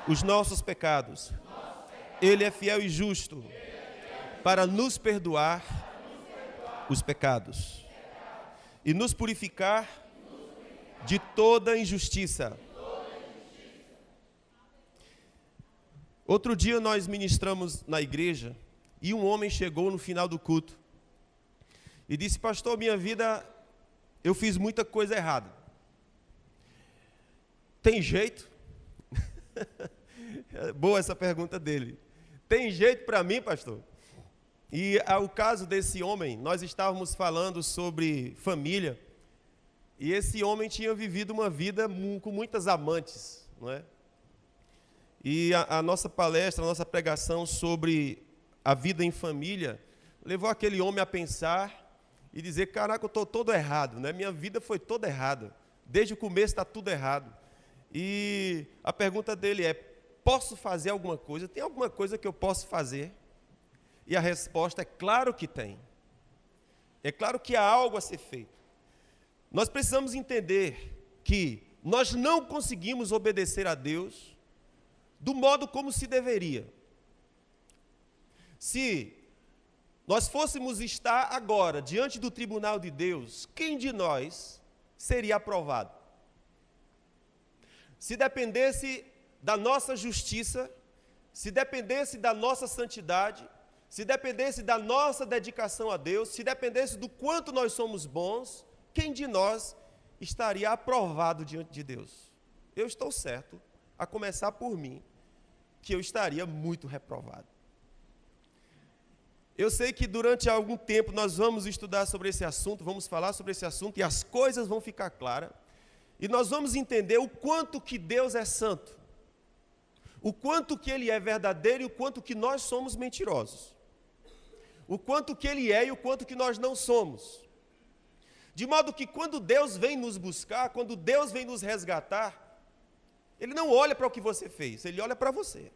os nossos pecados. Ele é fiel e justo para nos perdoar os pecados e nos purificar de toda injustiça. Outro dia nós ministramos na igreja e um homem chegou no final do culto e disse: pastor, minha vida, eu fiz muita coisa errada. Tem jeito? Boa essa pergunta dele. Tem jeito para mim, pastor? E o caso desse homem, nós estávamos falando sobre família, e esse homem tinha vivido uma vida com muitas amantes, não é? E a nossa palestra, a nossa pregação sobre a vida em família, levou aquele homem a pensar e dizer: caraca, eu estou todo errado, né? Minha vida foi toda errada, desde o começo está tudo errado. E a pergunta dele é: posso fazer alguma coisa? Tem alguma coisa que eu posso fazer? E a resposta é: claro que tem. É claro que há algo a ser feito. Nós precisamos entender que nós não conseguimos obedecer a Deus do modo como se deveria. Se nós fôssemos estar agora diante do tribunal de Deus, quem de nós seria aprovado? Se dependesse da nossa justiça, se dependesse da nossa santidade, se dependesse da nossa dedicação a Deus, se dependesse do quanto nós somos bons, quem de nós estaria aprovado diante de Deus? Eu estou certo, a começar por mim, que eu estaria muito reprovado. Eu sei que durante algum tempo nós vamos estudar sobre esse assunto, vamos falar sobre esse assunto e as coisas vão ficar claras. E nós vamos entender o quanto que Deus é santo, o quanto que Ele é verdadeiro e o quanto que nós somos mentirosos. O quanto que Ele é e o quanto que nós não somos. De modo que quando Deus vem nos buscar, quando Deus vem nos resgatar, Ele não olha para o que você fez, Ele olha para você.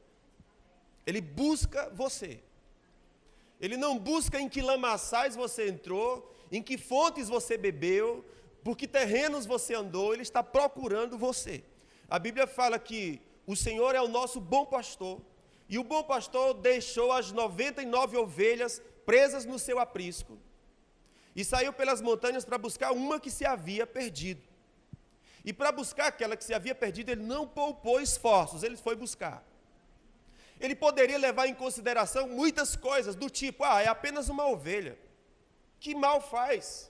Ele busca você. Ele não busca em que lamaçais você entrou, em que fontes você bebeu, por que terrenos você andou. Ele está procurando você. A Bíblia fala que o Senhor é o nosso bom pastor, e o bom pastor deixou as 99 ovelhas presas no seu aprisco, e saiu pelas montanhas para buscar uma que se havia perdido. E para buscar aquela que se havia perdido, ele não poupou esforços, ele foi buscar. Ele poderia levar em consideração muitas coisas, do tipo: é apenas uma ovelha, que mal faz?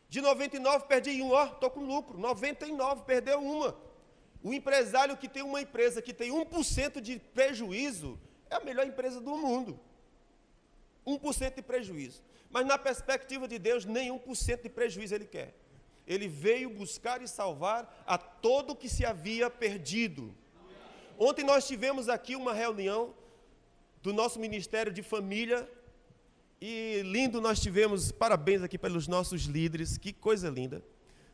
De 99 perdi uma, estou com lucro. 99, perdeu uma. O empresário que tem uma empresa que tem 1% de prejuízo, é a melhor empresa do mundo. 1% de prejuízo. Mas na perspectiva de Deus, nem 1% de prejuízo Ele quer. Ele veio buscar e salvar a todo que se havia perdido. Ontem nós tivemos aqui uma reunião do nosso Ministério de Família, e lindo, nós tivemos, parabéns aqui pelos nossos líderes, que coisa linda.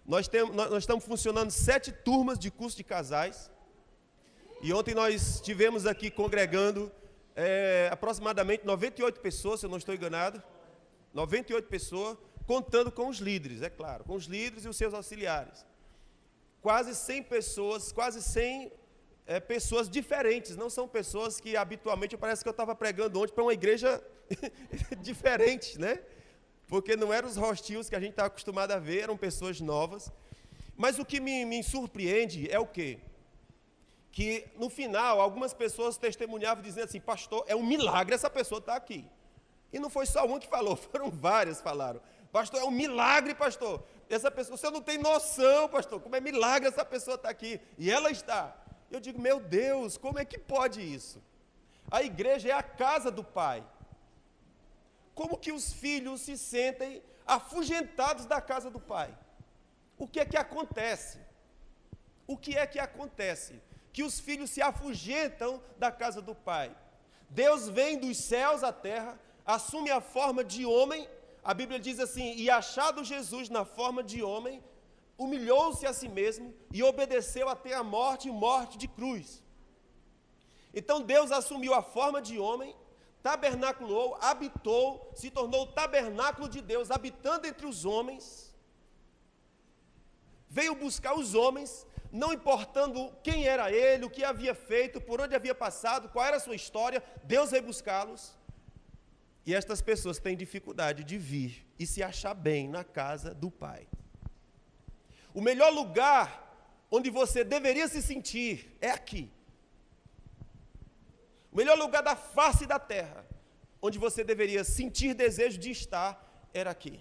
Nós estamos funcionando 7 turmas de curso de casais, e ontem nós tivemos aqui congregando aproximadamente 98 pessoas, se eu não estou enganado, 98 pessoas, contando com os líderes, é claro, com os líderes e os seus auxiliares. Quase 100 pessoas, pessoas diferentes, não são pessoas que habitualmente, parece que eu estava pregando ontem para uma igreja diferente, né? Porque não eram os rostinhos que a gente está acostumado a ver, eram pessoas novas. Mas o que me surpreende é o quê? Que no final, algumas pessoas testemunhavam dizendo assim: pastor, é um milagre essa pessoa estar aqui. E não foi só uma que falou, foram várias que falaram: pastor, é um milagre, pastor. Essa pessoa, você não tem noção, pastor, como é milagre essa pessoa estar aqui. E ela está. Eu digo: meu Deus, como é que pode isso? A igreja é a casa do Pai. Como que os filhos se sentem afugentados da casa do Pai? O que é que acontece? O que é que acontece? Que os filhos se afugentam da casa do Pai. Deus vem dos céus à terra, assume a forma de homem. A Bíblia diz assim: e achado Jesus na forma de homem, humilhou-se a si mesmo e obedeceu até a morte e morte de cruz. Então Deus assumiu a forma de homem, tabernaculou, habitou, se tornou o tabernáculo de Deus, habitando entre os homens. Veio buscar os homens, não importando quem era ele, o que havia feito, por onde havia passado, qual era a sua história, Deus veio buscá-los. E estas pessoas têm dificuldade de vir e se achar bem na casa do Pai. O melhor lugar onde você deveria se sentir é aqui. O melhor lugar da face da terra, onde você deveria sentir desejo de estar, era aqui.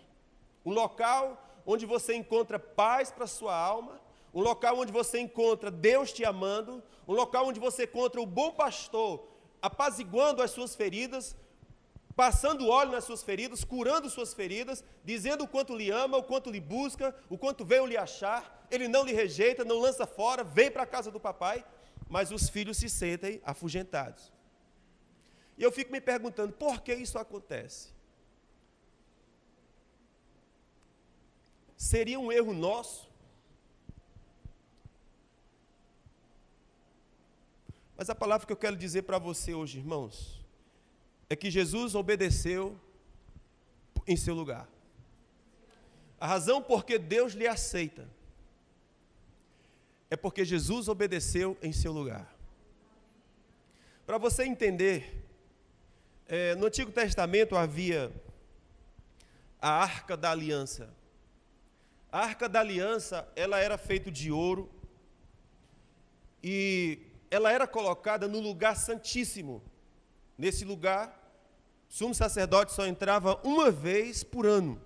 Um local onde você encontra paz para a sua alma, um local onde você encontra Deus te amando, um local onde você encontra o bom pastor apaziguando as suas feridas, passando óleo nas suas feridas, curando suas feridas, dizendo o quanto lhe ama, o quanto lhe busca, o quanto veio lhe achar, ele não lhe rejeita, não lança fora, vem para a casa do papai, mas os filhos se sentem afugentados. E eu fico me perguntando, por que isso acontece? Seria um erro nosso? Mas a palavra que eu quero dizer para você hoje, irmãos, é que Jesus obedeceu em seu lugar. A razão por que Deus lhe aceita é porque Jesus obedeceu em seu lugar. Para você entender, no Antigo Testamento havia a Arca da Aliança. A Arca da Aliança, ela era feita de ouro e ela era colocada no lugar santíssimo. Nesse lugar, o sumo sacerdote só entrava uma vez por ano.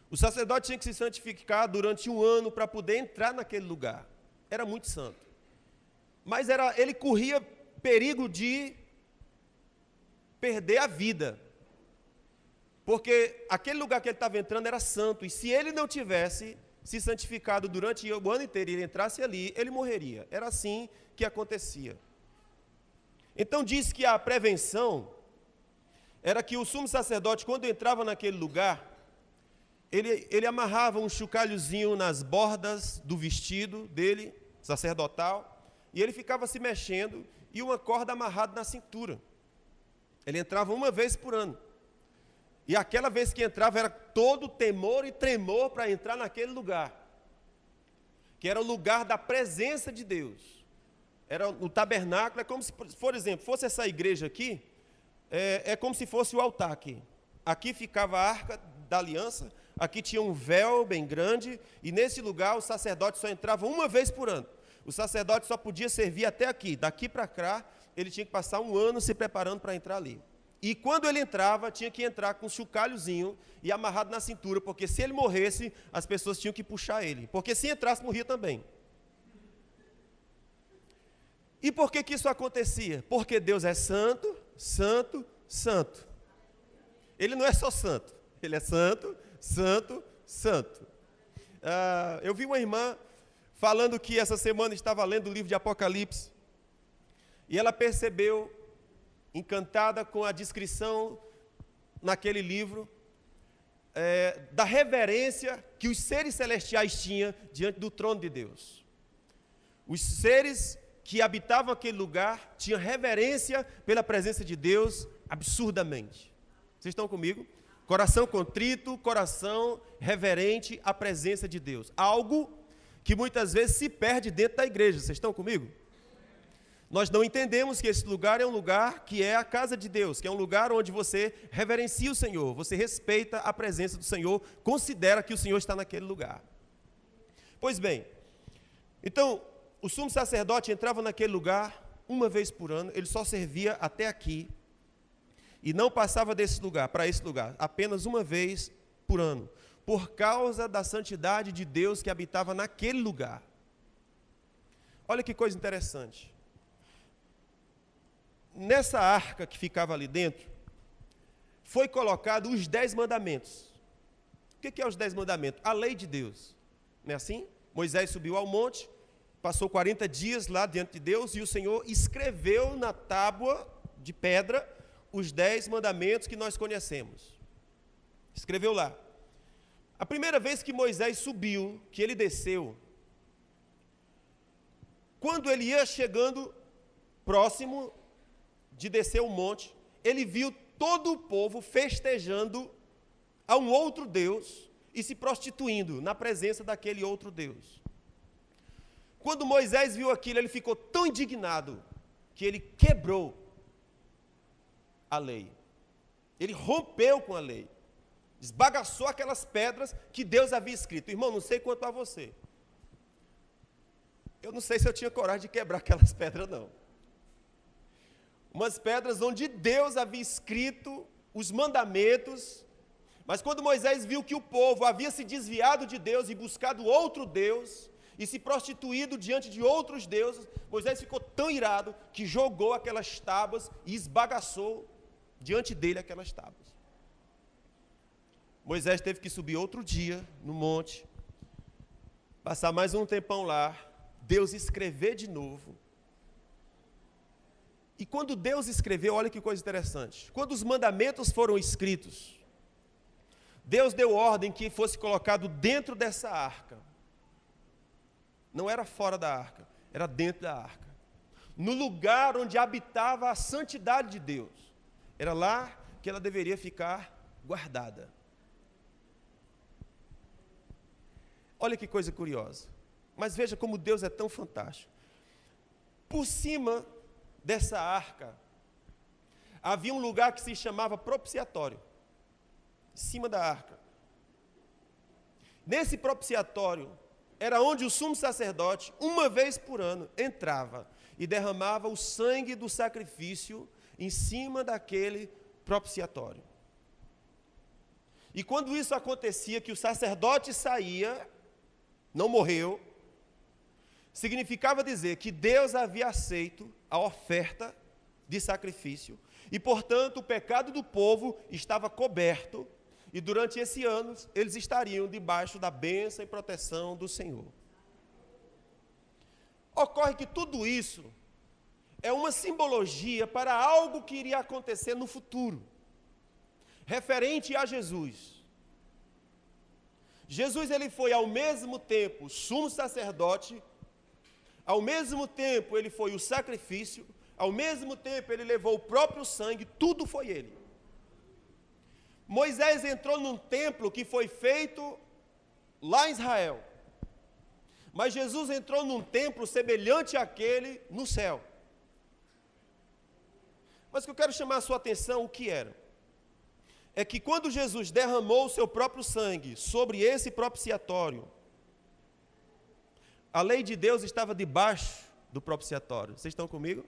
O sacerdote tinha que se santificar durante um ano para poder entrar naquele lugar. Era muito santo. Mas ele corria perigo de perder a vida. Porque aquele lugar que ele estava entrando era santo. E se ele não tivesse se santificado durante o ano inteiro e ele entrasse ali, ele morreria. Era assim que acontecia. Então diz que a prevenção era que o sumo sacerdote, quando entrava naquele lugar, ele amarrava um chocalhozinho nas bordas do vestido dele, sacerdotal, e ele ficava se mexendo e uma corda amarrada na cintura. Ele entrava uma vez por ano. E aquela vez que entrava era todo temor e tremor para entrar naquele lugar, que era o lugar da presença de Deus. Era o tabernáculo, é como se, por exemplo, fosse essa igreja aqui, é como se fosse o altar aqui. Aqui ficava a Arca da Aliança, aqui tinha um véu bem grande, e nesse lugar o sacerdote só entrava uma vez por ano. O sacerdote só podia servir até aqui, daqui para cá, ele tinha que passar um ano se preparando para entrar ali. E quando ele entrava, tinha que entrar com um chocalhozinho e amarrado na cintura, porque se ele morresse, as pessoas tinham que puxar ele, porque se entrasse, morria também. E por que isso acontecia? Porque Deus é santo, santo, santo. Ele não é só santo, ele é santo, santo, santo. Eu vi uma irmã falando que essa semana estava lendo o livro de Apocalipse, e ela percebeu, encantada com a descrição naquele livro, da reverência que os seres celestiais tinham diante do trono de Deus. Os seres que habitavam aquele lugar tinham reverência pela presença de Deus absurdamente. Vocês estão comigo? Coração contrito, coração reverente à presença de Deus. Algo que muitas vezes se perde dentro da igreja. Vocês estão comigo? Nós não entendemos que esse lugar é um lugar que é a casa de Deus, que é um lugar onde você reverencia o Senhor, você respeita a presença do Senhor, considera que o Senhor está naquele lugar. Pois bem, então, o sumo sacerdote entrava naquele lugar uma vez por ano, ele só servia até aqui, e não passava desse lugar para esse lugar, apenas uma vez por ano, por causa da santidade de Deus que habitava naquele lugar. Olha que coisa interessante. Nessa arca que ficava ali dentro, foi colocado os 10 mandamentos. O que é os 10 mandamentos? A lei de Deus. Não é assim? Moisés subiu ao monte, passou 40 dias lá diante de Deus, e o Senhor escreveu na tábua de pedra os 10 mandamentos que nós conhecemos. Escreveu lá. A primeira vez que Moisés subiu, que ele desceu, quando ele ia chegando próximo de descer o monte, ele viu todo o povo festejando a um outro Deus e se prostituindo na presença daquele outro Deus. Quando Moisés viu aquilo, ele ficou tão indignado que ele quebrou a lei. Ele rompeu com a lei. Esbagaçou aquelas pedras que Deus havia escrito. Irmão, não sei quanto a você. Eu não sei se eu tinha coragem de quebrar aquelas pedras, não. Umas pedras onde Deus havia escrito os mandamentos, mas quando Moisés viu que o povo havia se desviado de Deus e buscado outro Deus, e se prostituído diante de outros deuses, Moisés ficou tão irado que jogou aquelas tábuas e esbagaçou diante dele aquelas tábuas. Moisés teve que subir outro dia no monte, passar mais um tempão lá, Deus escrever de novo. E quando Deus escreveu, olha que coisa interessante, quando os mandamentos foram escritos, Deus deu ordem que fosse colocado dentro dessa arca. Não era fora da arca, era dentro da arca. No lugar onde habitava a santidade de Deus. Era lá que ela deveria ficar guardada. Olha que coisa curiosa. Mas veja como Deus é tão fantástico. Por cima dessa arca, havia um lugar que se chamava propiciatório. Em cima da arca. Nesse propiciatório, era onde o sumo sacerdote, uma vez por ano, entrava e derramava o sangue do sacrifício em cima daquele propiciatório. E quando isso acontecia, que o sacerdote saía, não morreu, significava dizer que Deus havia aceito a oferta de sacrifício e, portanto, o pecado do povo estava coberto. E durante esse ano, eles estariam debaixo da bênção e proteção do Senhor. Ocorre que tudo isso é uma simbologia para algo que iria acontecer no futuro, referente a Jesus. Jesus, ele foi ao mesmo tempo sumo sacerdote, ao mesmo tempo ele foi o sacrifício, ao mesmo tempo ele levou o próprio sangue, tudo foi ele. Moisés entrou num templo que foi feito lá em Israel. Mas Jesus entrou num templo semelhante àquele no céu. Mas o que eu quero chamar a sua atenção, o que era? É que quando Jesus derramou o seu próprio sangue sobre esse propiciatório, a lei de Deus estava debaixo do propiciatório. Vocês estão comigo?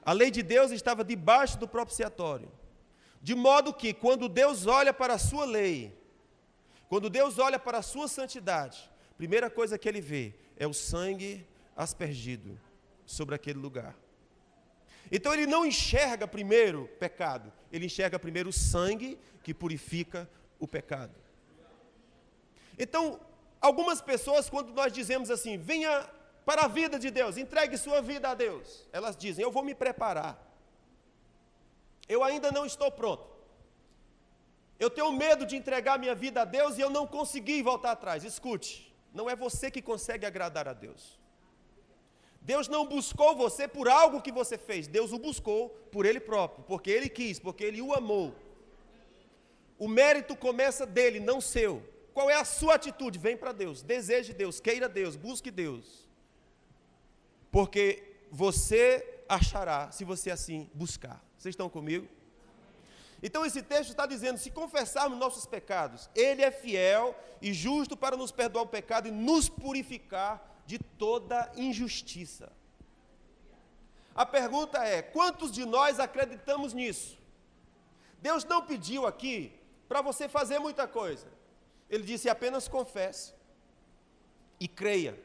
A lei de Deus estava debaixo do propiciatório. De modo que, quando Deus olha para a sua lei, quando Deus olha para a sua santidade, a primeira coisa que ele vê é o sangue aspergido sobre aquele lugar. Então ele não enxerga primeiro pecado, ele enxerga primeiro o sangue que purifica o pecado. Então, algumas pessoas, quando nós dizemos assim, venha para a vida de Deus, entregue sua vida a Deus, elas dizem, eu vou me preparar. Eu ainda não estou pronto. Eu tenho medo de entregar minha vida a Deus e eu não consegui voltar atrás. Escute, não é você que consegue agradar a Deus. Deus não buscou você por algo que você fez. Deus o buscou por Ele próprio, porque Ele quis, porque Ele o amou. O mérito começa dele, não seu. Qual é a sua atitude? Vem para Deus, deseje Deus, queira Deus, busque Deus. Porque você achará, se você assim buscar. Vocês estão comigo? Então esse texto está dizendo, se confessarmos nossos pecados, Ele é fiel e justo para nos perdoar o pecado e nos purificar de toda injustiça. A pergunta é, quantos de nós acreditamos nisso? Deus não pediu aqui para você fazer muita coisa. Ele disse apenas confesse e creia.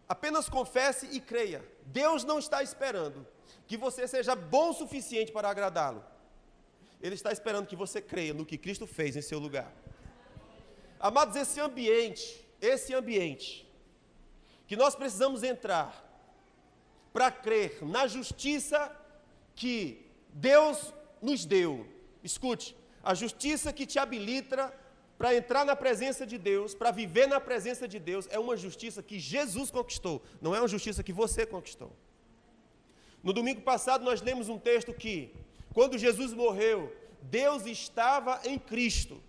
Apenas confesse e creia. Deus não está esperando que você seja bom o suficiente para agradá-lo. Ele está esperando que você creia no que Cristo fez em seu lugar. Amados, esse ambiente que nós precisamos entrar para crer na justiça que Deus nos deu. Escute, a justiça que te habilita para entrar na presença de Deus, para viver na presença de Deus, é uma justiça que Jesus conquistou, não é uma justiça que você conquistou. No domingo passado nós lemos um texto que, quando Jesus morreu, Deus estava em Cristo,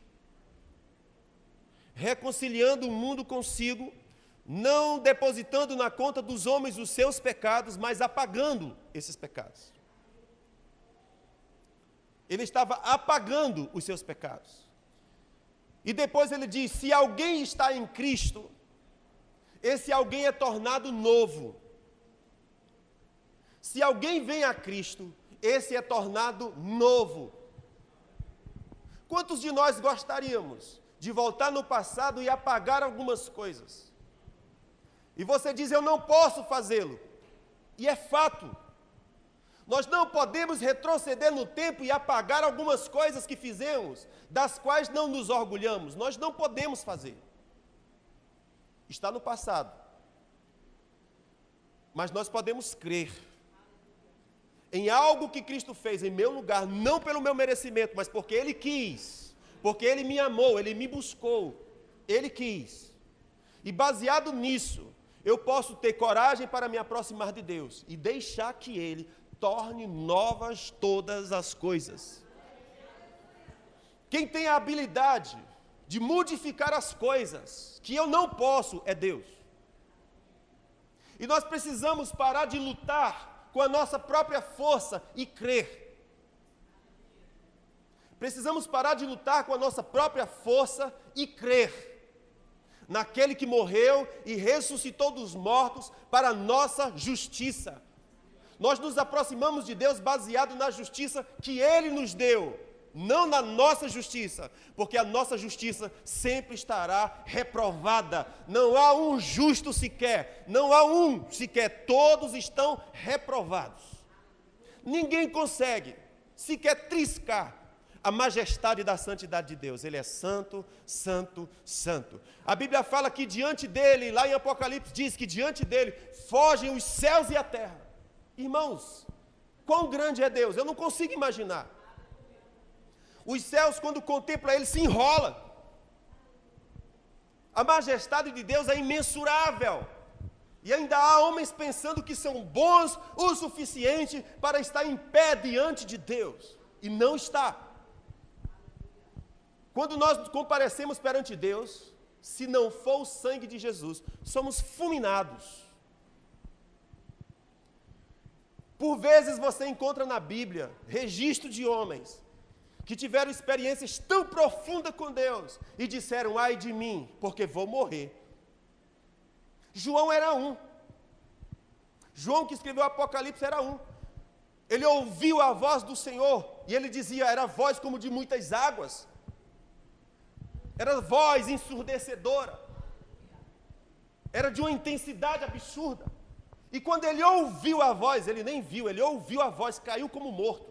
reconciliando o mundo consigo, não depositando na conta dos homens os seus pecados, mas apagando esses pecados. Ele estava apagando os seus pecados. E depois ele diz: se alguém está em Cristo, esse alguém é tornado novo. Se alguém vem a Cristo, esse é tornado novo. Quantos de nós gostaríamos de voltar no passado e apagar algumas coisas? E você diz: eu não posso fazê-lo. E é fato. Nós não podemos retroceder no tempo e apagar algumas coisas que fizemos, das quais não nos orgulhamos. Nós não podemos fazer. Está no passado. Mas nós podemos crer em algo que Cristo fez em meu lugar, não pelo meu merecimento, mas porque Ele quis, porque Ele me amou, Ele me buscou, Ele quis. E baseado nisso, eu posso ter coragem para me aproximar de Deus e deixar que Ele torne novas todas as coisas. Quem tem a habilidade de modificar as coisas que eu não posso é Deus. E nós precisamos parar de lutar com a nossa própria força e crer. Precisamos parar de lutar com a nossa própria força e crer naquele que morreu e ressuscitou dos mortos para a nossa justiça. Nós nos aproximamos de Deus baseado na justiça que Ele nos deu, não na nossa justiça, porque a nossa justiça sempre estará reprovada. Não há um justo sequer, não há um sequer, todos estão reprovados. Ninguém consegue sequer triscar a majestade da santidade de Deus. Ele é santo, santo, santo. A Bíblia fala que diante dele, lá em Apocalipse diz que diante dele fogem os céus e a terra. Irmãos, quão grande é Deus? Eu não consigo imaginar. Os céus, quando contemplam Ele, se enrolam. A majestade de Deus é imensurável. E ainda há homens pensando que são bons o suficiente para estar em pé diante de Deus. E não está. Quando nós comparecemos perante Deus, se não for o sangue de Jesus, somos fulminados. Por vezes você encontra na Bíblia registro de homens que tiveram experiências tão profundas com Deus e disseram: ai de mim, porque vou morrer. João era um. João, que escreveu o Apocalipse, era um. Ele ouviu a voz do Senhor e ele dizia: era voz como de muitas águas. Era voz ensurdecedora. Era de uma intensidade absurda. E quando ele ouviu a voz, ele nem viu, ele ouviu a voz, caiu como morto.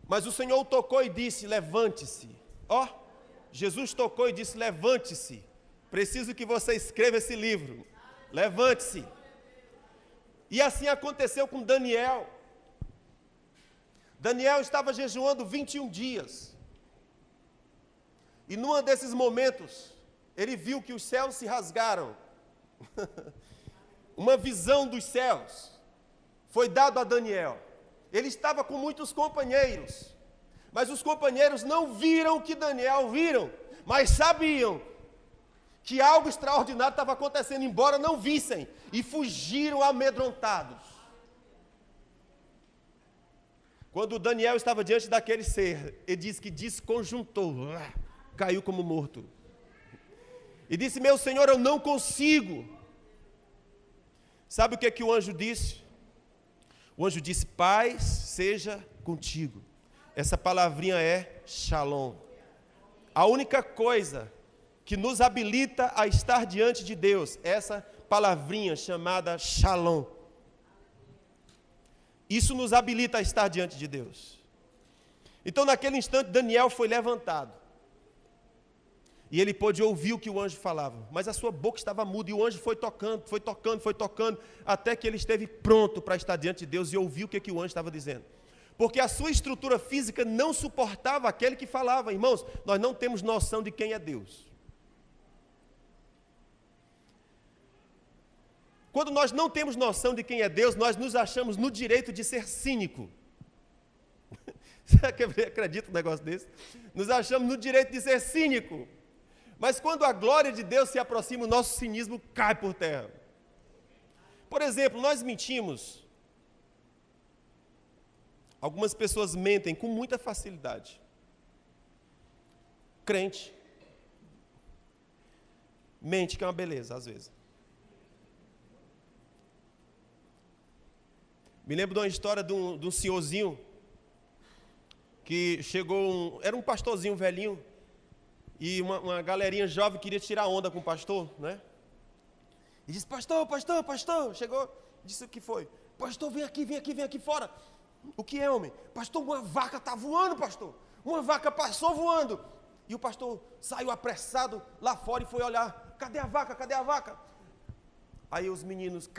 Mas o Senhor o tocou e disse: levante-se. Ó, Jesus tocou e disse: levante-se. Preciso que você escreva esse livro. Levante-se. E assim aconteceu com Daniel. Daniel estava jejuando 21 dias. E num desses momentos, ele viu que os céus se rasgaram. Uma visão dos céus foi dada a Daniel. Ele estava com muitos companheiros, mas os companheiros não viram o que Daniel viram, mas sabiam que algo extraordinário estava acontecendo, embora não vissem, e fugiram amedrontados. Quando Daniel estava diante daquele ser, ele diz que desconjuntou, caiu como morto. E disse: meu Senhor, eu não consigo. Sabe o que o anjo disse? O anjo disse: paz seja contigo. Essa palavrinha é shalom. A única coisa que nos habilita a estar diante de Deus, essa palavrinha chamada shalom. Isso nos habilita a estar diante de Deus. Então, naquele instante, Daniel foi levantado. E ele pôde ouvir o que o anjo falava, mas a sua boca estava muda, e o anjo foi tocando, até que ele esteve pronto para estar diante de Deus e ouvir o que o anjo estava dizendo. Porque a sua estrutura física não suportava aquele que falava. Irmãos, nós não temos noção de quem é Deus. Quando nós não temos noção de quem é Deus, nós nos achamos no direito de ser cínico. Você acredita num negócio desse? Nos achamos no direito de ser cínico. Mas quando a glória de Deus se aproxima, o nosso cinismo cai por terra. Por exemplo, nós mentimos. Algumas pessoas mentem com muita facilidade. Crente mente, que é uma beleza, às vezes. Me lembro de uma história de um senhorzinho que chegou, era um pastorzinho velhinho, e uma galerinha jovem queria tirar onda com o pastor, né? E disse: pastor, chegou, disse: o que foi? Pastor, vem aqui fora. O que é, homem? Pastor, uma vaca está voando, pastor. Uma vaca passou voando. E o pastor saiu apressado lá fora e foi olhar: cadê a vaca? Aí os meninos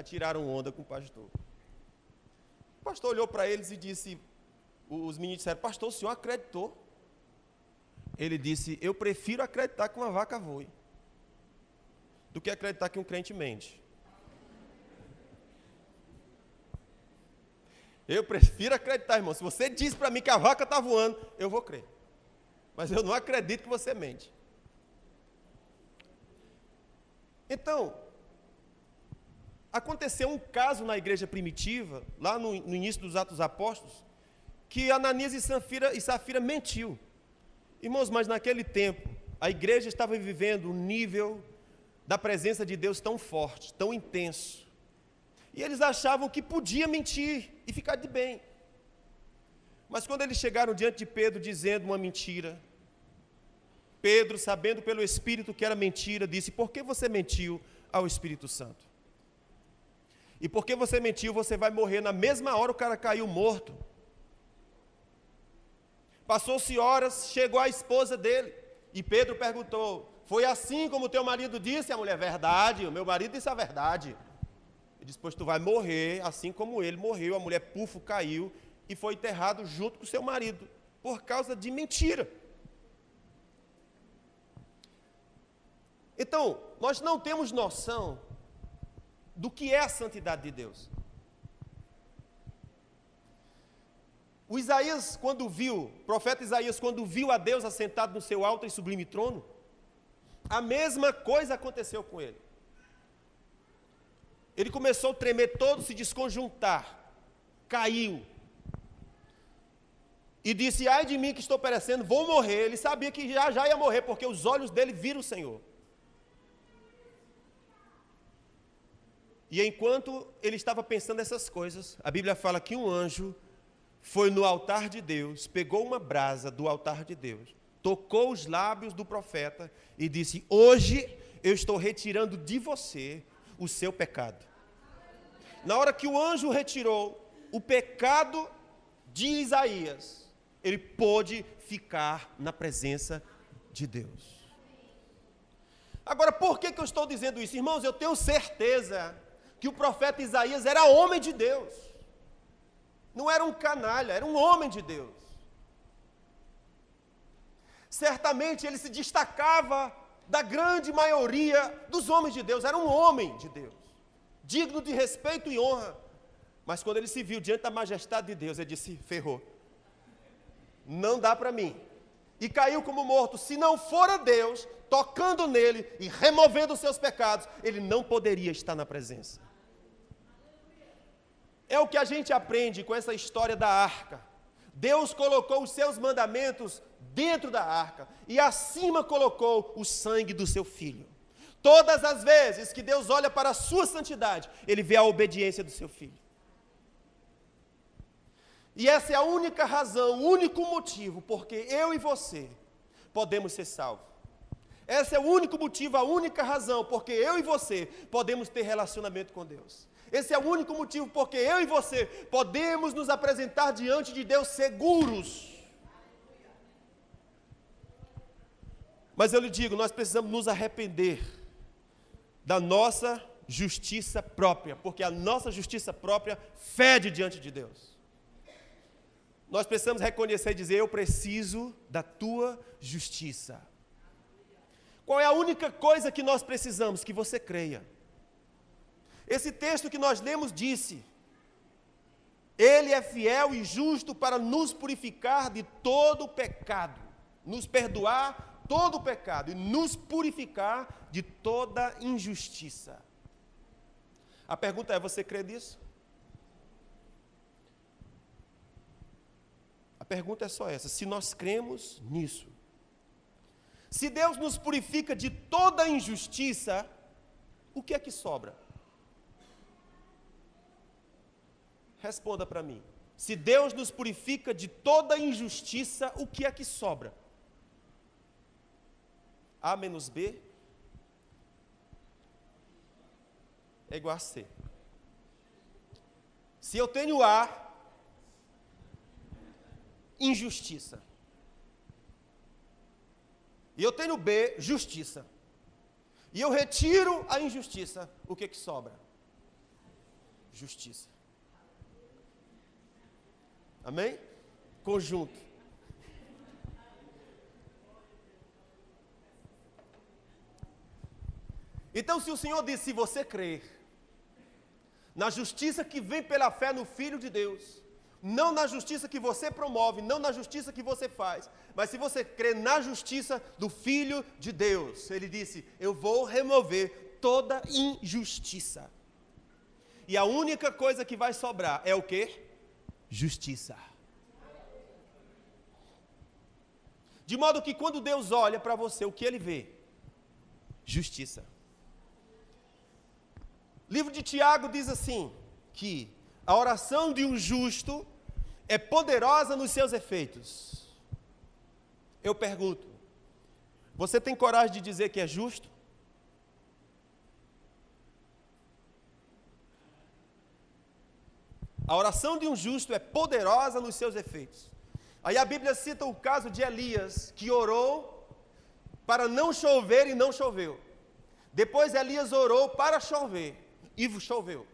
tiraram onda com o pastor. O pastor olhou para eles e disse, os meninos disseram: pastor, o senhor acreditou? Ele disse: eu prefiro acreditar que uma vaca voe do que acreditar que um crente mente. Eu prefiro acreditar, irmão. Se você diz para mim que a vaca está voando, eu vou crer. Mas eu não acredito que você mente. Então, aconteceu um caso na igreja primitiva, lá no início dos Atos Apóstolos, que Ananias e Safira mentiu. Irmãos, mas naquele tempo, a igreja estava vivendo um nível da presença de Deus tão forte, tão intenso. E eles achavam que podia mentir e ficar de bem. Mas quando eles chegaram diante de Pedro dizendo uma mentira, Pedro, sabendo pelo Espírito que era mentira, disse: por que você mentiu ao Espírito Santo? E porque você mentiu, você vai morrer. Na mesma hora o cara caiu morto. Passou-se horas, chegou a esposa dele, e Pedro perguntou: foi assim como teu marido disse? A mulher: verdade, o meu marido disse a verdade. Ele disse: pois tu vai morrer, assim como ele morreu. A mulher, pufo, caiu e foi enterrado junto com seu marido, por causa de mentira. Então, nós não temos noção do que é a santidade de Deus. O profeta Isaías, quando viu a Deus assentado no seu alto e sublime trono, a mesma coisa aconteceu com ele. Ele começou a tremer todo, se desconjuntar, caiu. E disse: ai de mim que estou perecendo, vou morrer. Ele sabia que já ia morrer, porque os olhos dele viram o Senhor. E enquanto ele estava pensando essas coisas, a Bíblia fala que um anjo foi no altar de Deus, pegou uma brasa do altar de Deus, tocou os lábios do profeta e disse: hoje eu estou retirando de você o seu pecado. Na hora que o anjo retirou o pecado de Isaías, ele pôde ficar na presença de Deus. Agora, por que eu estou dizendo isso? Irmãos, eu tenho certeza que o profeta Isaías era homem de Deus. Não era um canalha, era um homem de Deus. Certamente ele se destacava da grande maioria dos homens de Deus, era um homem de Deus, digno de respeito e honra. Mas quando ele se viu diante da majestade de Deus, ele disse: ferrou, não dá para mim. E caiu como morto. Se não fora Deus tocando nele e removendo os seus pecados, ele não poderia estar na presença. É o que a gente aprende com essa história da arca. Deus colocou os seus mandamentos dentro da arca e acima colocou o sangue do seu filho. Todas as vezes que Deus olha para a sua santidade, ele vê a obediência do seu filho. E essa é a única razão, o único motivo porque eu e você podemos ser salvos. Esse é o único motivo, a única razão porque eu e você podemos ter relacionamento com Deus. Esse é o único motivo porque eu e você podemos nos apresentar diante de Deus seguros. Mas eu lhe digo, nós precisamos nos arrepender da nossa justiça própria, porque a nossa justiça própria fede diante de Deus. Nós precisamos reconhecer e dizer: eu preciso da tua justiça. Qual é a única coisa que nós precisamos? Que você creia. Esse texto que nós lemos disse: ele é fiel e justo para nos purificar de todo o pecado, nos perdoar todo o pecado e nos purificar de toda injustiça. A pergunta é: você crê nisso? A pergunta é só essa: se nós cremos nisso. Se Deus nos purifica de toda injustiça, o que é que sobra? Responda para mim. Se Deus nos purifica de toda injustiça, o que é que sobra? A menos B é igual a C. Se eu tenho A, injustiça. E eu tenho B, justiça. E eu retiro a injustiça, o que sobra? Justiça. Amém? Conjunto. Então, se o Senhor disse: se você crer na justiça que vem pela fé no Filho de Deus, não na justiça que você promove, não na justiça que você faz, mas se você crer na justiça do Filho de Deus, Ele disse: eu vou remover toda injustiça. E a única coisa que vai sobrar é o quê? Justiça. De modo que quando Deus olha para você, o que Ele vê? Justiça. O livro de Tiago diz assim, que a oração de um justo é poderosa nos seus efeitos. Eu pergunto, você tem coragem de dizer que é justo? A oração de um justo é poderosa nos seus efeitos. Aí a Bíblia cita o caso de Elias, que orou para não chover e não choveu. Depois Elias orou para chover e choveu.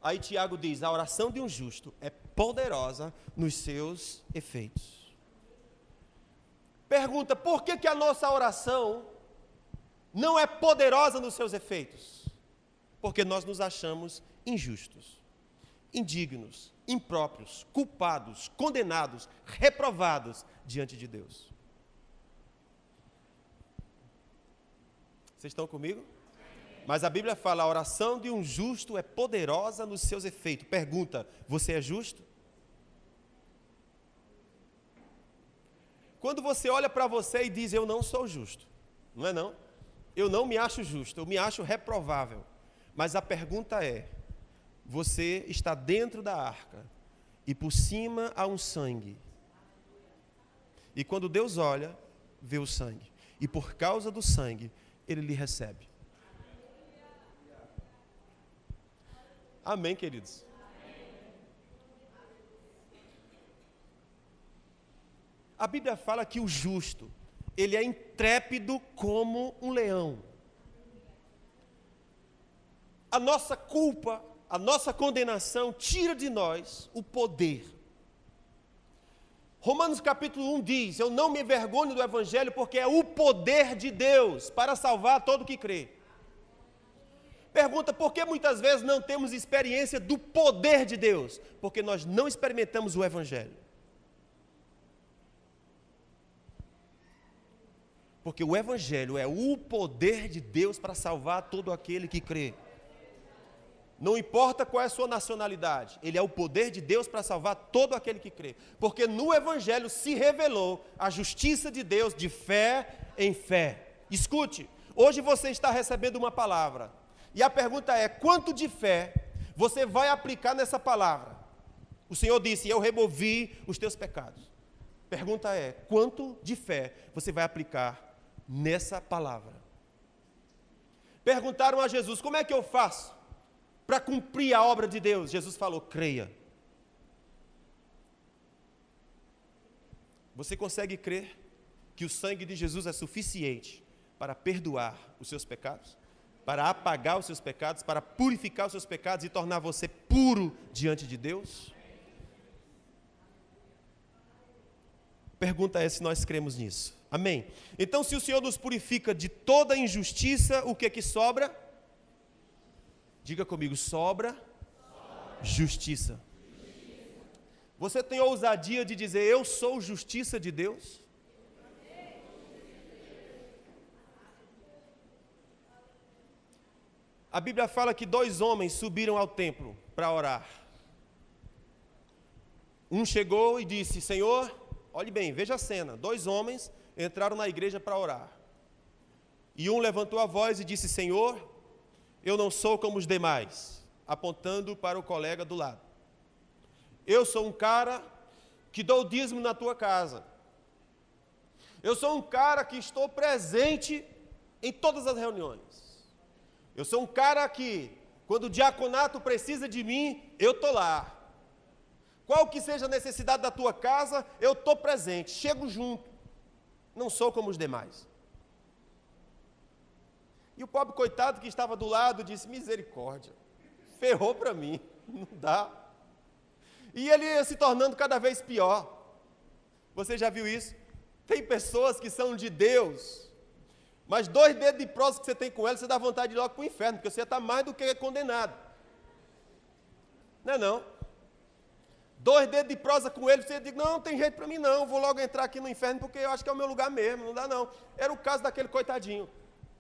Aí Tiago diz: a oração de um justo é poderosa nos seus efeitos. Pergunta: por que a nossa oração não é poderosa nos seus efeitos? Porque nós nos achamos injustos, indignos, impróprios, culpados, condenados, reprovados diante de Deus. Vocês estão comigo? Mas a Bíblia fala: a oração de um justo é poderosa nos seus efeitos. Pergunta: você é justo? Quando você olha para você e diz: eu não sou justo, não é não? Eu não me acho justo, eu me acho reprovável. Mas a pergunta é: você está dentro da arca e por cima há um sangue. E quando Deus olha, vê o sangue. E por causa do sangue, Ele lhe recebe. Amém, queridos? A Bíblia fala que o justo, ele é intrépido como um leão. A nossa culpa, a nossa condenação tira de nós o poder. Romanos capítulo 1 diz: eu não me envergonho do Evangelho, porque é o poder de Deus para salvar todo o que crê. Pergunta: por que muitas vezes não temos experiência do poder de Deus? Porque nós não experimentamos o Evangelho. Porque o Evangelho é o poder de Deus para salvar todo aquele que crê. Não importa qual é a sua nacionalidade, ele é o poder de Deus para salvar todo aquele que crê. Porque no Evangelho se revelou a justiça de Deus de fé em fé. Escute, hoje você está recebendo uma palavra. E a pergunta é: quanto de fé você vai aplicar nessa palavra? O Senhor disse: eu removi os teus pecados. Pergunta é: quanto de fé você vai aplicar nessa palavra? Perguntaram a Jesus: como é que eu faço para cumprir a obra de Deus? Jesus falou: creia. Você consegue crer que o sangue de Jesus é suficiente para perdoar os seus pecados? Para apagar os seus pecados, para purificar os seus pecados e tornar você puro diante de Deus? Pergunta é se nós cremos nisso. Amém? Então, se o Senhor nos purifica de toda injustiça, o que sobra? Diga comigo: sobra justiça. Você tem ousadia de dizer: eu sou justiça de Deus? A Bíblia fala que 2 homens subiram ao templo para orar. Um chegou e disse: Senhor, olhe bem, veja a cena. 2 homens entraram na igreja para orar. E um levantou a voz e disse: Senhor, eu não sou como os demais, apontando para o colega do lado. Eu sou um cara que dou o dízimo na tua casa. Eu sou um cara que estou presente em todas as reuniões. Eu sou um cara que, quando o diaconato precisa de mim, eu estou lá. Qual que seja a necessidade da tua casa, eu estou presente, chego junto. Não sou como os demais. E o pobre coitado que estava do lado disse: misericórdia, ferrou para mim, não dá. E ele ia se tornando cada vez pior. Você já viu isso? Tem pessoas que são de Deus, mas 2 dedos de prosa que você tem com ela, você dá vontade de ir logo para o inferno, porque você está mais do que condenado. Não é não? 2 dedos de prosa com ele, você diz: não tem jeito para mim não, vou logo entrar aqui no inferno, porque eu acho que é o meu lugar mesmo, não dá não. Era o caso daquele coitadinho.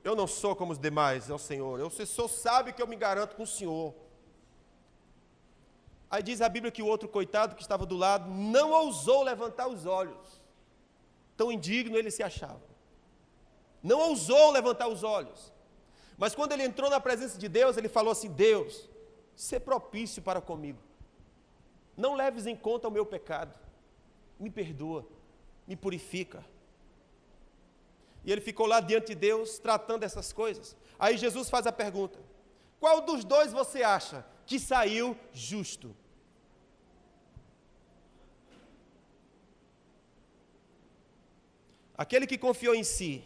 Eu não sou como os demais, é o Senhor. O Senhor sabe que eu me garanto com o Senhor. Aí diz a Bíblia que o outro coitado que estava do lado não ousou levantar os olhos. Tão indigno ele se achava. Não ousou levantar os olhos. Mas quando ele entrou na presença de Deus, ele falou assim: Deus, sê propício para comigo. Não leves em conta o meu pecado. Me perdoa, me purifica. E ele ficou lá diante de Deus, tratando essas coisas. Aí Jesus faz a pergunta: qual dos 2 você acha que saiu justo? Aquele que confiou em si,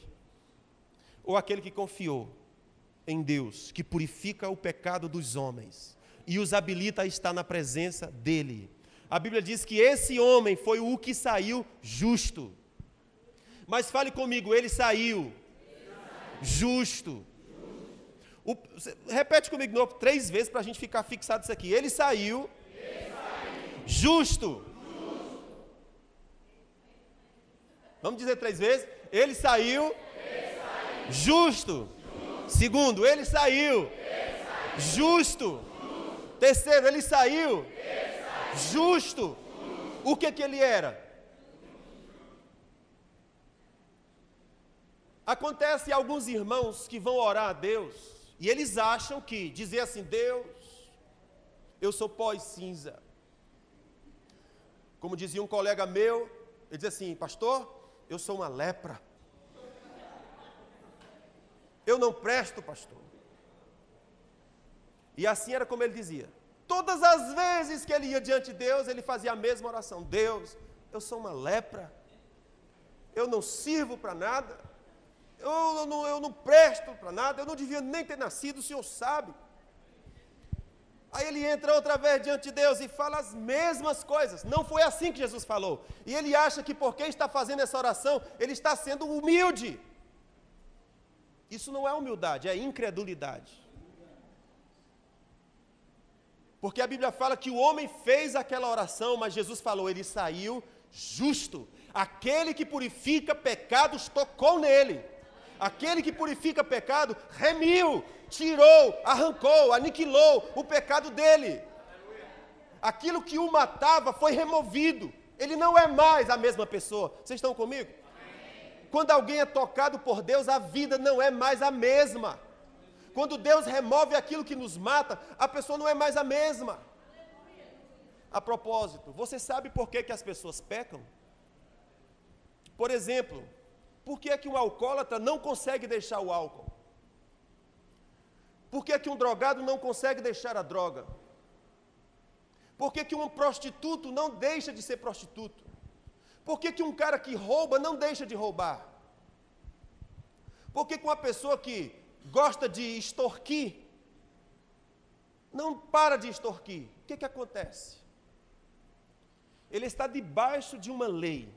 ou aquele que confiou em Deus, que purifica o pecado dos homens e os habilita a estar na presença dele? A Bíblia diz que esse homem foi o que saiu justo. Mas fale comigo: ele saiu justo. Repete comigo de novo 3 vezes para a gente ficar fixado isso aqui. Ele saiu justo. Vamos dizer 3 vezes. Ele saiu justo. Segundo, ele saiu justo. Terceiro, ele saiu justo. O que ele era? Acontece alguns irmãos que vão orar a Deus e eles acham que dizer assim: Deus, eu sou pó e cinza. Como dizia um colega meu, ele dizia assim: pastor, eu sou uma lepra. Eu não presto, pastor. E assim era como ele dizia. Todas as vezes que ele ia diante de Deus, ele fazia a mesma oração: Deus, eu sou uma lepra. Eu não sirvo para nada. Eu não presto para nada. Eu não devia nem ter nascido, o Senhor sabe. Aí ele entra outra vez diante de Deus e fala as mesmas coisas. Não foi assim que Jesus falou. E ele acha que porque está fazendo essa oração, ele está sendo humilde. Isso não é humildade, é incredulidade. Porque a Bíblia fala que o homem fez aquela oração, mas Jesus falou: ele saiu justo. Aquele que purifica pecados tocou nele. Aquele que purifica pecado remiu, tirou, arrancou, aniquilou o pecado dele. Aquilo que o matava foi removido. Ele não é mais a mesma pessoa. Vocês estão comigo? Quando alguém é tocado por Deus, a vida não é mais a mesma. Quando Deus remove aquilo que nos mata, a pessoa não é mais a mesma. A propósito, você sabe por que as pessoas pecam? Por exemplo, por que é que um alcoólatra não consegue deixar o álcool? Por que é que um drogado não consegue deixar a droga? Por que é que um prostituto não deixa de ser prostituto? Por que é que um cara que rouba não deixa de roubar? Por que é que uma pessoa que gosta de extorquir não para de extorquir? O que é que acontece? Ele está debaixo de uma lei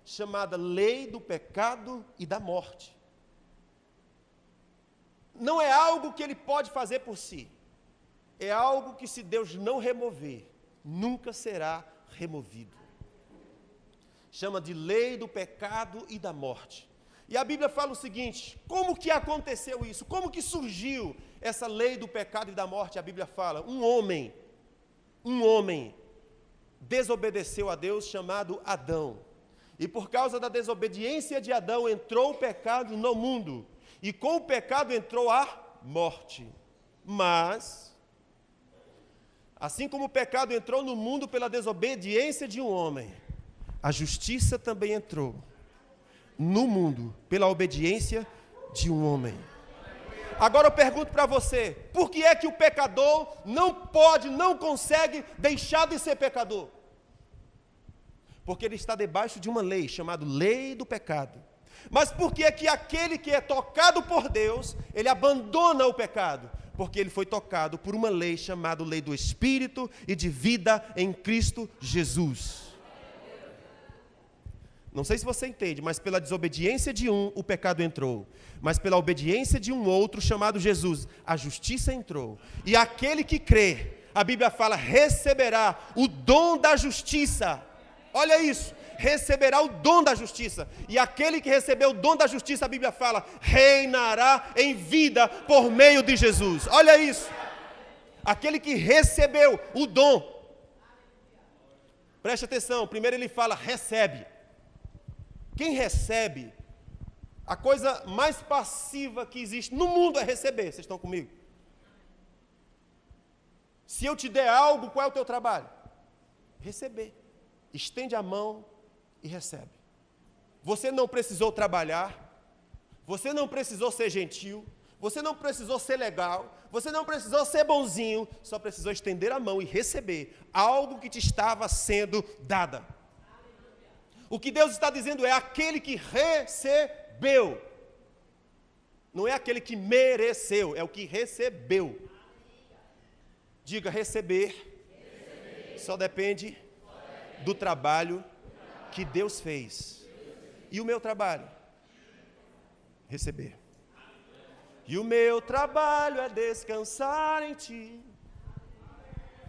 chamada lei do pecado e da morte. Não é algo que ele pode fazer por si. É algo que, se Deus não remover, nunca será removido. Chama de lei do pecado e da morte. E a Bíblia fala o seguinte: como que aconteceu isso? Como que surgiu essa lei do pecado e da morte? A Bíblia fala: um homem desobedeceu a Deus, chamado Adão. E por causa da desobediência de Adão entrou o pecado no mundo. E com o pecado entrou a morte. Mas, assim como o pecado entrou no mundo pela desobediência de um homem, a justiça também entrou no mundo pela obediência de um homem. Agora eu pergunto para você: por que é que o pecador não consegue deixar de ser pecador? Porque ele está debaixo de uma lei, chamada lei do pecado. Mas por que é que aquele que é tocado por Deus, ele abandona o pecado? Porque ele foi tocado por uma lei chamada lei do Espírito e de vida em Cristo Jesus. Não sei se você entende, mas pela desobediência de um, o pecado entrou. Mas pela obediência de um outro, chamado Jesus, a justiça entrou. E aquele que crê, a Bíblia fala, receberá o dom da justiça. Olha isso, receberá o dom da justiça. E aquele que recebeu o dom da justiça, a Bíblia fala, reinará em vida por meio de Jesus. Olha isso. Aquele que recebeu o dom. Preste atenção, primeiro ele fala, recebe. Quem recebe, a coisa mais passiva que existe no mundo é receber. Vocês estão comigo? Se eu te der algo, qual é o teu trabalho? Receber. Estende a mão e recebe. Você não precisou trabalhar, você não precisou ser gentil, você não precisou ser legal, você não precisou ser bonzinho, só precisou estender a mão e receber algo que te estava sendo dada. O que Deus está dizendo é aquele que recebeu. Não é aquele que mereceu, é o que recebeu. Diga, receber. Só depende do trabalho que Deus fez. E o meu trabalho? Receber. E o meu trabalho é descansar em Ti.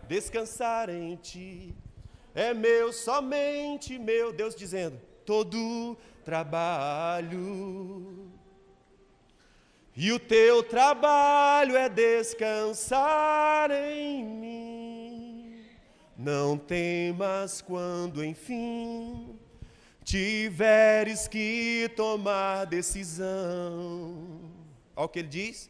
Descansar em Ti. É meu, somente meu. Deus dizendo, todo trabalho. E o teu trabalho é descansar em mim. Não temas quando, enfim, tiveres que tomar decisão. Olha o que ele diz.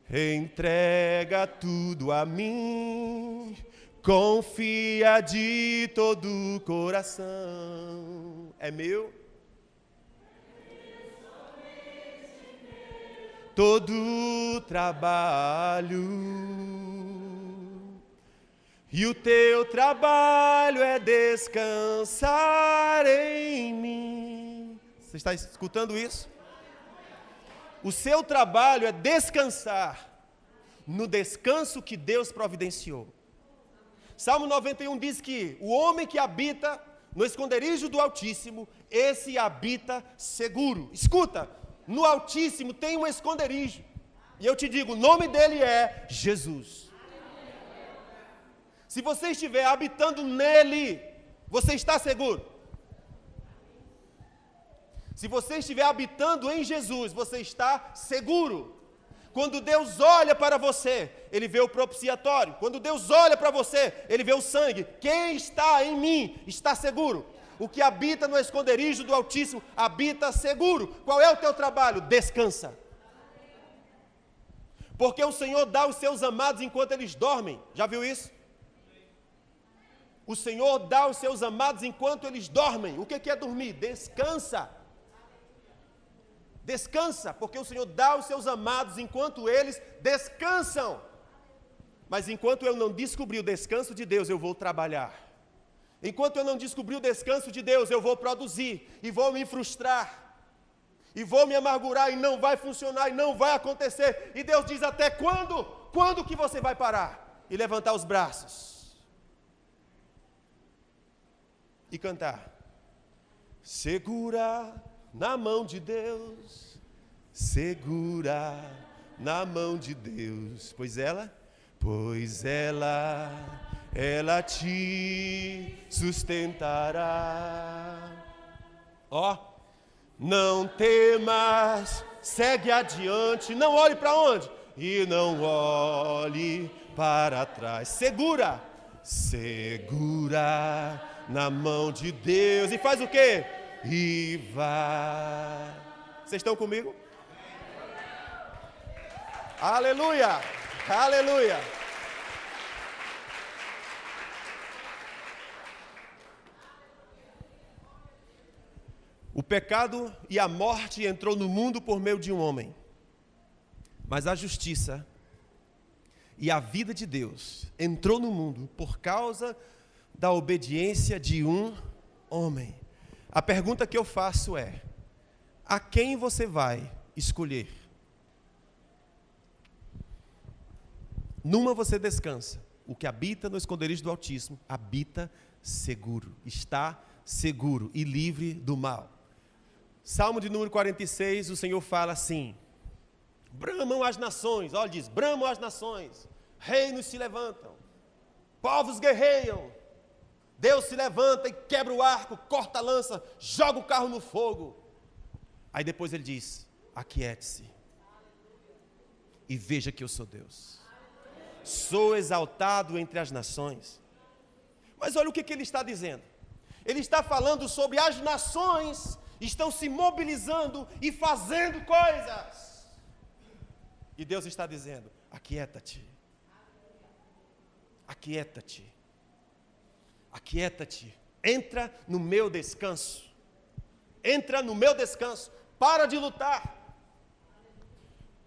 Entrega tudo a mim. Confia de todo o coração. É meu? Todo o trabalho. E o teu trabalho é descansar em mim. Você está escutando isso? O seu trabalho é descansar no descanso que Deus providenciou. Salmo 91 diz que o homem que habita no esconderijo do Altíssimo, esse habita seguro. Escuta, no Altíssimo tem um esconderijo. E eu te digo, o nome dele é Jesus. Se você estiver habitando nele, você está seguro. Se você estiver habitando em Jesus, você está seguro. Quando Deus olha para você, Ele vê o propiciatório. Quando Deus olha para você, Ele vê o sangue. Quem está em mim está seguro. O que habita no esconderijo do Altíssimo habita seguro. Qual é o teu trabalho? Descansa. Porque o Senhor dá aos seus amados enquanto eles dormem. Já viu isso? O Senhor dá aos seus amados enquanto eles dormem. O que é dormir? Descansa. Descansa, porque o Senhor dá aos seus amados enquanto eles descansam. Mas enquanto eu não descobrir o descanso de Deus, eu vou trabalhar. Enquanto eu não descobrir o descanso de Deus, eu vou produzir e vou me frustrar. E vou me amargurar e não vai funcionar e não vai acontecer. E Deus diz, até quando? Quando que você vai parar? E levantar os braços. E cantar. Segura na mão de Deus, segura na mão de Deus, pois ela te sustentará. Ó, Não temas, segue adiante, não olhe para onde? E não olhe para trás. Segura na mão de Deus. E faz o quê? E vai. Vocês estão comigo? Aleluia! Aleluia! O pecado e a morte entrou no mundo por meio de um homem. Mas a justiça e a vida de Deus entrou no mundo por causa da obediência de um homem. A pergunta que eu faço é: a quem você vai escolher? Numa você descansa. O que habita no esconderijo do Altíssimo habita seguro, está seguro e livre do mal. Salmo de número 46, o Senhor fala assim: bramam as nações, olha, diz, bramam as nações, reinos se levantam, povos guerreiam, Deus se levanta e quebra o arco, corta a lança, joga o carro no fogo. Aí depois ele diz: aquiete-se e veja que eu sou Deus. Sou exaltado entre as nações. Mas olha o que ele está dizendo. Ele está falando sobre as nações estão se mobilizando e fazendo coisas. E Deus está dizendo: aquieta-te. Aquieta-te. Aquieta-te. Entra no meu descanso. Entra no meu descanso. Para de lutar.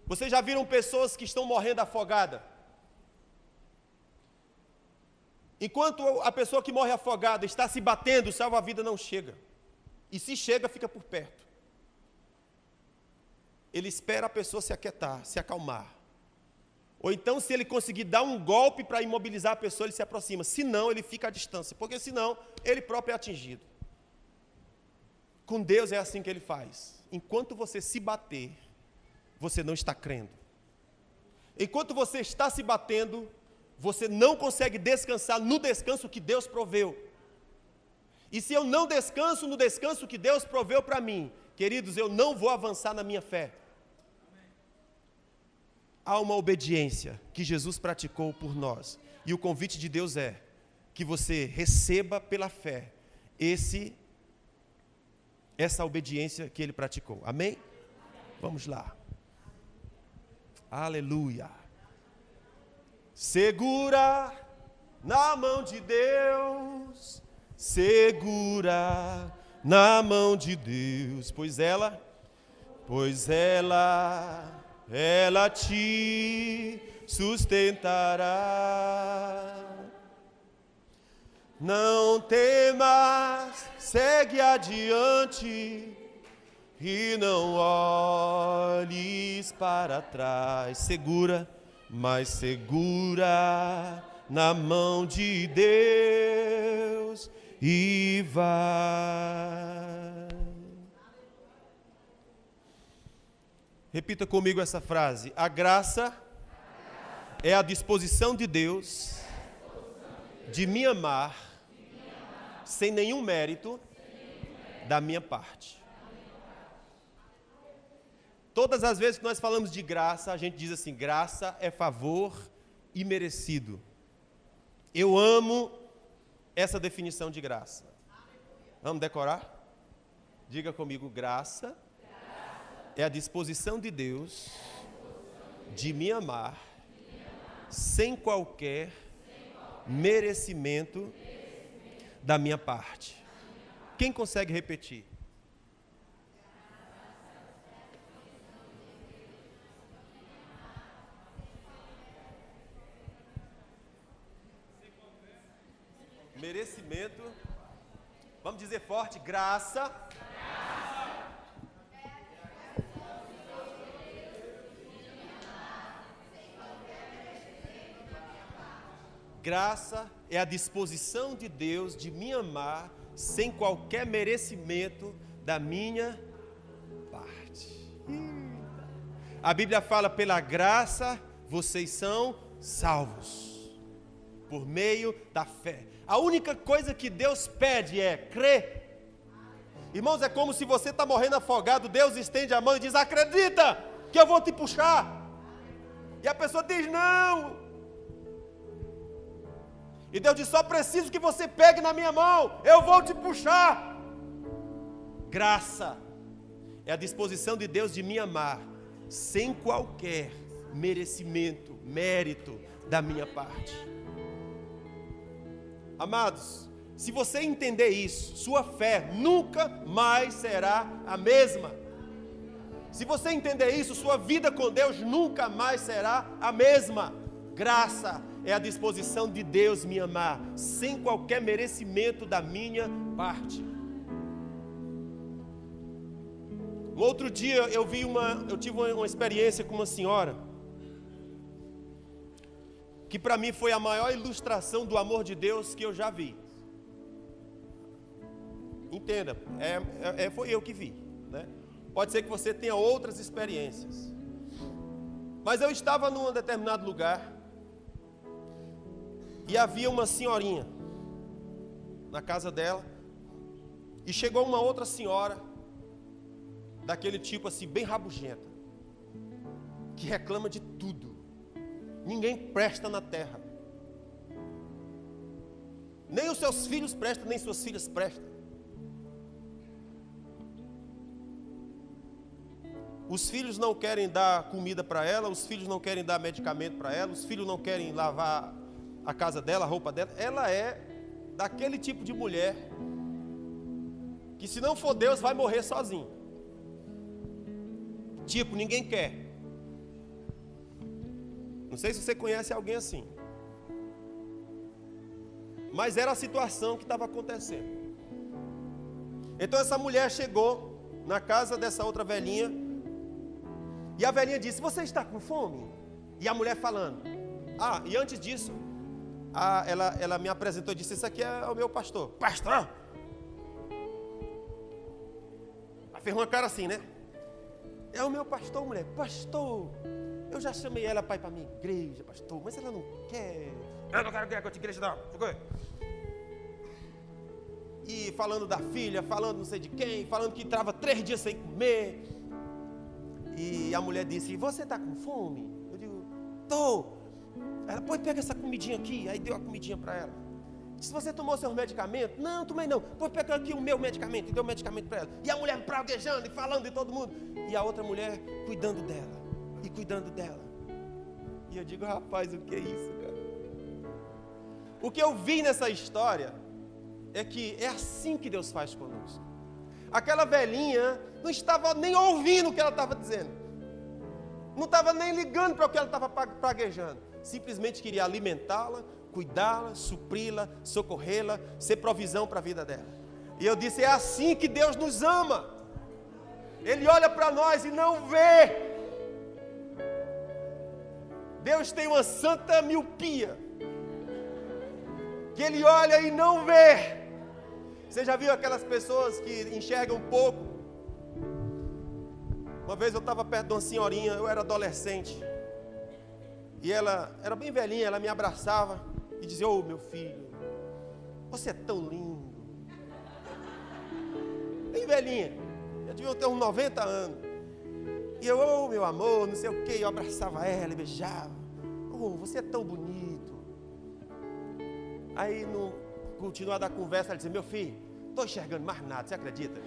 Vocês já viram pessoas que estão morrendo afogadas? Enquanto a pessoa que morre afogada está se batendo, o salva-vida não chega. E se chega, fica por perto. Ele espera a pessoa se aquietar, se acalmar. Ou então, se ele conseguir dar um golpe para imobilizar a pessoa, ele se aproxima. Se não, ele fica à distância, porque senão, ele próprio é atingido. Com Deus é assim que ele faz. Enquanto você se bater, você não está crendo. Enquanto você está se batendo, você não consegue descansar no descanso que Deus proveu. E se eu não descanso no descanso que Deus proveu para mim, queridos, eu não vou avançar na minha fé. Há uma obediência que Jesus praticou por nós. E o convite de Deus é que você receba pela fé essa obediência que Ele praticou. Amém? Vamos lá. Aleluia. Segura na mão de Deus, segura na mão de Deus, pois ela te sustentará. Não temas, segue adiante e não olhes para trás. Segura, mas segura na mão de Deus e vai. Repita comigo essa frase: a graça é a disposição de Deus de me amar sem nenhum mérito da minha parte. Todas as vezes que nós falamos de graça, a gente diz assim: graça é favor imerecido. Eu amo essa definição de graça. Vamos decorar? Diga comigo: graça é a disposição de Deus de me amar sem qualquer merecimento da minha parte. Quem consegue repetir? Merecimento. Vamos dizer forte: graça. Graça é a disposição de Deus de me amar sem qualquer merecimento da minha parte. A Bíblia fala: pela graça vocês são salvos, por meio da fé. A única coisa que Deus pede é crer. Irmãos, é como se você está morrendo afogado, Deus estende a mão e diz: acredita que eu vou te puxar. E a pessoa diz: não. E Deus diz: só preciso que você pegue na minha mão, eu vou te puxar. Graça é a disposição de Deus de me amar, sem qualquer merecimento, mérito da minha parte. Amados, se você entender isso, sua fé nunca mais será a mesma. Se você entender isso, sua vida com Deus nunca mais será a mesma. Graça é a disposição de Deus me amar, sem qualquer merecimento da minha parte. Um outro dia eu tive uma experiência com uma senhora, que para mim foi a maior ilustração do amor de Deus que eu já vi. Entenda, foi eu que vi, né? Pode ser que você tenha outras experiências. Mas eu estava num determinado lugar e havia uma senhorinha na casa dela, e chegou uma outra senhora daquele tipo assim, bem rabugenta, que reclama de tudo. Ninguém presta na terra. Nem os seus filhos prestam, nem suas filhas prestam. Os filhos não querem dar comida para ela, os filhos não querem dar medicamento para ela, os filhos não querem lavar a casa dela, a roupa dela. Ela é daquele tipo de mulher que, se não for Deus, vai morrer sozinho. Tipo, ninguém quer. Não sei se você conhece alguém assim, mas era a situação que estava acontecendo. Então essa mulher chegou na casa dessa outra velhinha, e a velhinha disse: você está com fome? E a mulher falando. E antes disso, ela me apresentou e disse: esse aqui é o meu pastor. Pastor? Ela fez uma cara assim, né? É o meu pastor, mulher. Pastor, eu já chamei ela para ir para a minha igreja, pastor, mas ela não quer. Eu não quero que a tua igreja, não. E falando da filha, falando não sei de quem, falando que estava 3 dias sem comer. E a mulher disse: você está com fome? Eu digo: estou. Ela: pois pega essa comidinha aqui. Aí deu a comidinha para ela. Se você tomou seus medicamentos? Não, tomei não. Pois pega aqui o meu medicamento. E deu o medicamento para ela. E a mulher praguejando e falando de todo mundo. E a outra mulher cuidando dela. E cuidando dela. E eu digo: rapaz, o que é isso, cara? O que eu vi nessa história é que é assim que Deus faz conosco. Aquela velhinha não estava nem ouvindo o que ela estava dizendo. Não estava nem ligando para o que ela estava praguejando. Simplesmente queria alimentá-la, cuidá-la, supri-la, socorrê-la, ser provisão para a vida dela. E eu disse: é assim que Deus nos ama. Ele olha para nós e não vê. Deus tem uma santa miopia, que Ele olha e não vê. Você já viu aquelas pessoas que enxergam pouco? Uma vez eu estava perto de uma senhorinha, eu era adolescente, e ela era bem velhinha, ela me abraçava e dizia: ô meu filho, você é tão lindo. Bem velhinha, eu devia ter uns 90 anos. E eu: ô meu amor, não sei o que, eu abraçava ela e beijava. Ô, você é tão bonito. Aí no continuar da conversa, ela dizia: meu filho, estou enxergando mais nada, você acredita?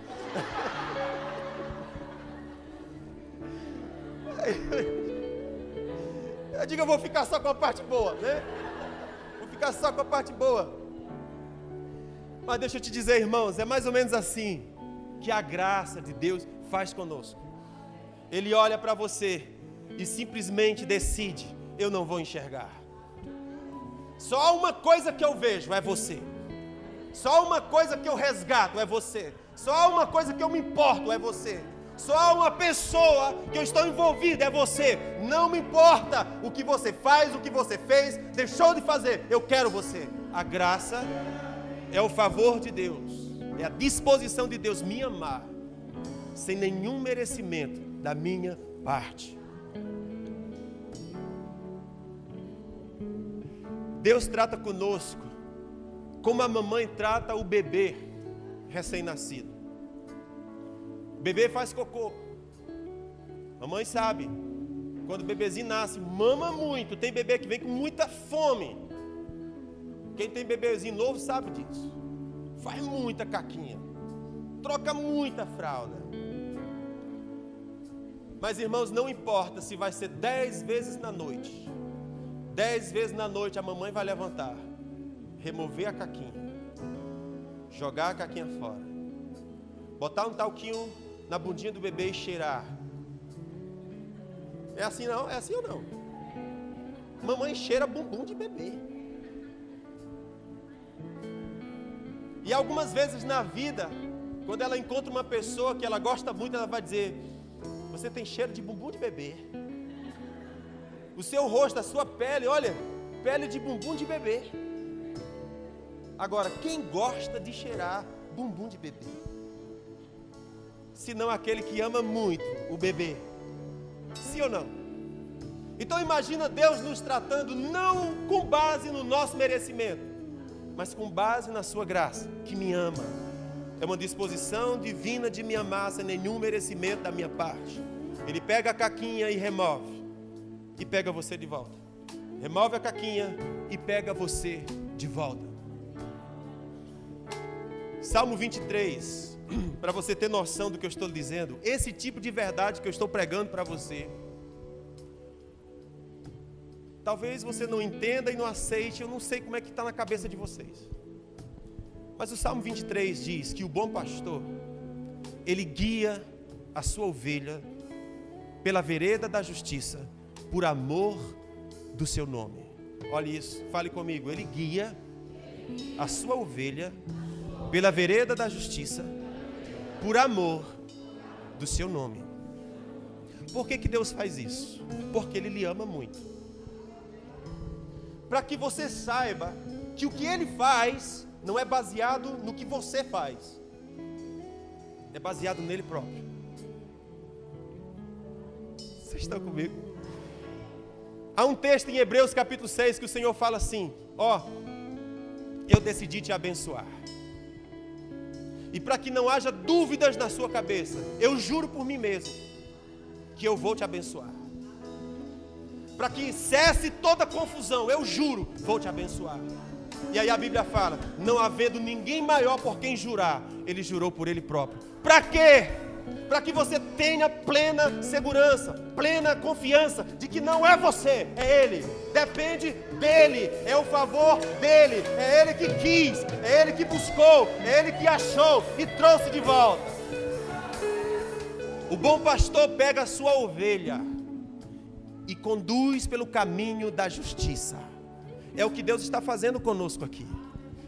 Eu digo: eu vou ficar só com a parte boa, né? Vou ficar só com a parte boa. Mas deixa eu te dizer, irmãos, é mais ou menos assim que a graça de Deus faz conosco. Ele olha para você e simplesmente decide: eu não vou enxergar. Só uma coisa que eu vejo é você. Só uma coisa que eu resgato é você. Só uma coisa que eu me importo é você. Só uma pessoa que eu estou envolvido é você. Não me importa o que você faz, o que você fez, deixou de fazer, eu quero você. A graça é o favor de Deus, é a disposição de Deus me amar, sem nenhum merecimento da minha parte. Deus trata conosco como a mamãe trata o bebê recém-nascido. Bebê faz cocô. Mamãe sabe. Quando o bebezinho nasce, mama muito. Tem bebê que vem com muita fome. Quem tem bebezinho novo sabe disso. Faz muita caquinha. Troca muita fralda. Mas, irmãos, não importa se vai ser 10 vezes na noite. 10 vezes na noite a mamãe vai levantar, remover a caquinha, jogar a caquinha fora, botar um talquinho na bundinha do bebê e cheirar. É assim não? É assim ou não? Mamãe cheira bumbum de bebê. E algumas vezes na vida, quando ela encontra uma pessoa que ela gosta muito, ela vai dizer: você tem cheiro de bumbum de bebê. O seu rosto, a sua pele, olha, pele de bumbum de bebê. Agora, quem gosta de cheirar bumbum de bebê? Se não aquele que ama muito o bebê. Sim ou não? Então imagina Deus nos tratando não com base no nosso merecimento, mas com base na sua graça, que me ama. É uma disposição divina de me amar sem nenhum merecimento da minha parte. Ele pega a caquinha e remove. E pega você de volta. Remove a caquinha e pega você de volta. Salmo 23, para você ter noção do que eu estou dizendo, esse tipo de verdade que eu estou pregando para você, talvez você não entenda e não aceite, eu não sei como é que está na cabeça de vocês. Mas o Salmo 23 diz que o bom pastor, ele guia a sua ovelha pela vereda da justiça, por amor do seu nome. Olha isso, fale comigo. Ele guia a sua ovelha pela vereda da justiça, por amor do seu nome. Por que Deus faz isso? Porque Ele lhe ama muito. Para que você saiba que o que Ele faz não é baseado no que você faz, é baseado nele próprio. Vocês estão comigo? Há um texto em Hebreus capítulo 6 que o Senhor fala assim: ó, eu decidi te abençoar. E para que não haja dúvidas na sua cabeça, eu juro por mim mesmo que eu vou te abençoar. Para que cesse toda confusão, eu juro, vou te abençoar. E aí a Bíblia fala: não havendo ninguém maior por quem jurar, Ele jurou por Ele próprio. Para quê? Para que você tenha plena segurança, plena confiança de que não é você, é Ele. Depende dEle, é o favor dEle, é Ele que quis, é Ele que buscou, é Ele que achou e trouxe de volta. O bom pastor pega a sua ovelha e conduz pelo caminho da justiça. É o que Deus está fazendo conosco aqui.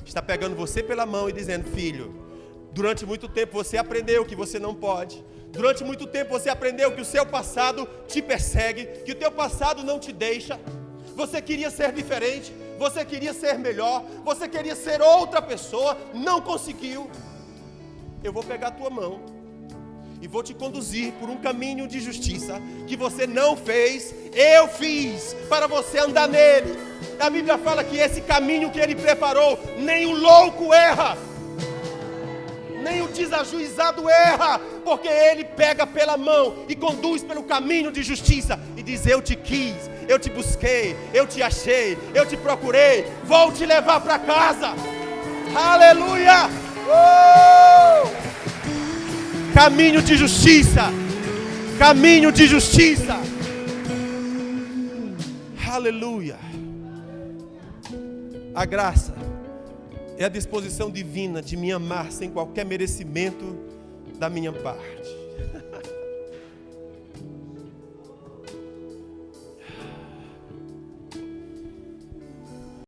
Está pegando você pela mão e dizendo: filho, durante muito tempo você aprendeu que você não pode. Durante muito tempo você aprendeu que o seu passado te persegue, que o teu passado não te deixa. Você queria ser diferente, você queria ser melhor, você queria ser outra pessoa, não conseguiu. Eu vou pegar a tua mão e vou te conduzir por um caminho de justiça que você não fez, eu fiz para você andar nele. A Bíblia fala que esse caminho que Ele preparou, nem o louco erra, nem o desajuizado erra, porque Ele pega pela mão e conduz pelo caminho de justiça e diz: eu te quis, eu te busquei, eu te achei, eu te procurei, vou te levar para casa. Aleluia! Caminho de justiça, caminho de justiça. Aleluia! A graça é a disposição divina de me amar sem qualquer merecimento da minha parte.